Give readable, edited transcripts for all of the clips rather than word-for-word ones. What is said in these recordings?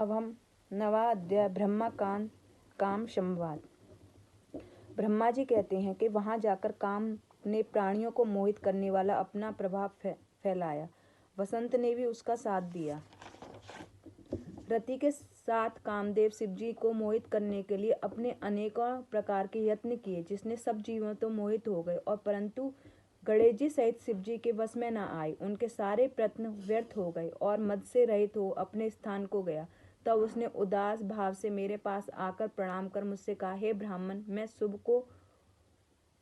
अब हम नवा अध्याय ब्रह्माकांड काम संवाद। ब्रह्मा जी कहते हैं कि वहां जाकर काम ने प्राणियों को मोहित करने वाला अपना प्रभाव फैलाया। वसंत ने भी उसका साथ दिया। रति के साथ कामदेव शिव जी को मोहित करने के लिए अपने अनेकों प्रकार के यत्न किए, जिसने सब जीवों तो मोहित हो गए और परंतु गणेश जी सहित शिव जी के वश में न आए। उनके सारे प्रयत्न व्यर्थ हो गए और मद से रहित हो अपने स्थान को गया। तब उसने उदास भाव से मेरे पास आकर प्रणाम कर मुझसे कहा, हे ब्राह्मण, मैं शुभ को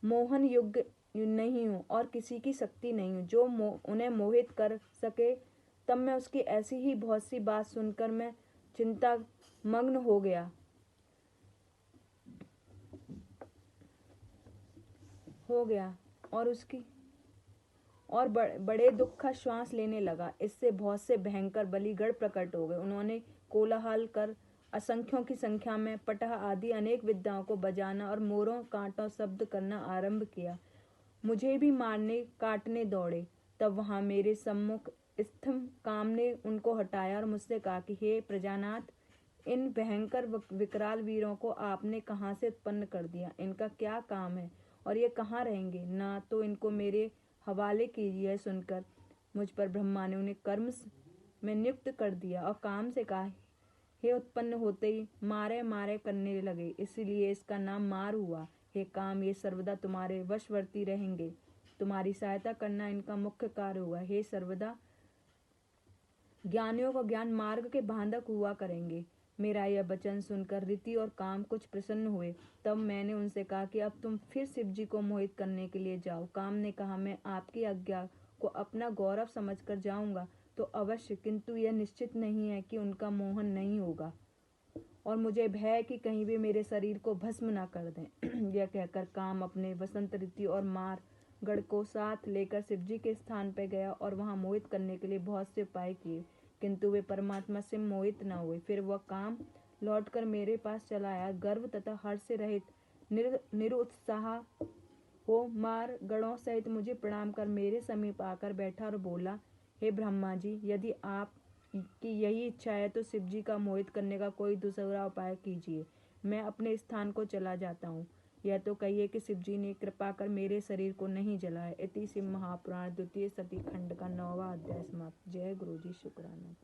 मोहन योग्य नहीं हूँ और किसी की शक्ति नहीं हूँ जो उन्हें मोहित कर सके। तब मैं उसकी ऐसी ही बहुत सी बात सुनकर मैं चिंता मग्न हो गया और बड़े दुख का श्वास लेने लगा। इससे बहुत से भयंकर बलिगढ़ प्रकट हो गए। उन्होंने कोलाहल कर असंख्यों की संख्या में पटह आदि अनेक विद्याओं को बजाना और मोरों कांटों शब्द करना आरंभ किया। मुझे भी मारने काटने दौड़े। तब वहां मेरे सम्मुख स्थित काम ने उनको हटाया और मुझसे कहा कि हे प्रजानाथ, इन भयंकर विकराल वीरों को आपने कहाँ से उत्पन्न कर दिया? इनका क्या काम है और ये कहाँ रहेंगे? ना तो इनको मेरे हवाले कीजिए। सुनकर मुझ पर ब्रह्मा ने उन्हें कर्म में नियुक्त कर दिया और काम से कहा, हे उत्पन्न होते ही मारे मारे करने लगे, इसलिए इसका नाम मार हुआ। हे काम, ये सर्वदा तुम्हारे वशवर्ती रहेंगे। तुम्हारी सहायता करना इनका मुख्य कार्य होगा। हे सर्वदा ज्ञानियों को ज्ञान मार्ग के बांधक हुआ करेंगे। मेरा यह वचन सुनकर रीति और काम कुछ प्रसन्न हुए। तब मैंने उनसे कहा कि अब तुम फिर शिव जी को मोहित करने के लिए जाओ। काम ने कहा, मैं आपकी आज्ञा को अपना गौरव समझकर जाऊंगा तो अवश्य, किंतु यह निश्चित नहीं है कि उनका मोहन नहीं होगा और मुझे भय है कि कहीं भी मेरे शरीर को भस्म न कर दें। यह कहकर काम अपने वसंत ऋतु और मार गढ़ को साथ लेकर शिव जी के स्थान पर गया और वहां मोहित करने के लिए बहुत से उपाय किए, किंतु वे परमात्मा से मोहित न हुए। फिर वह काम लौटकर मेरे पास चला आया, गर्व तथा हर्ष से रहित निरुत्साह हो मार गढ़ों सहित मुझे प्रणाम कर मेरे समीप आकर बैठा और बोला, हे ब्रह्मा जी, यदि आप की यही इच्छा है तो शिव जी का मोहित करने का कोई दूसरा उपाय कीजिए। मैं अपने स्थान को चला जाता हूँ। यह तो कहिए कि शिव जी ने कृपा कर मेरे शरीर को नहीं जलाया। इति शिव महापुराण द्वितीय सती खंड का 9वां अध्याय समाप्त। जय गुरु जी, शुक्राना।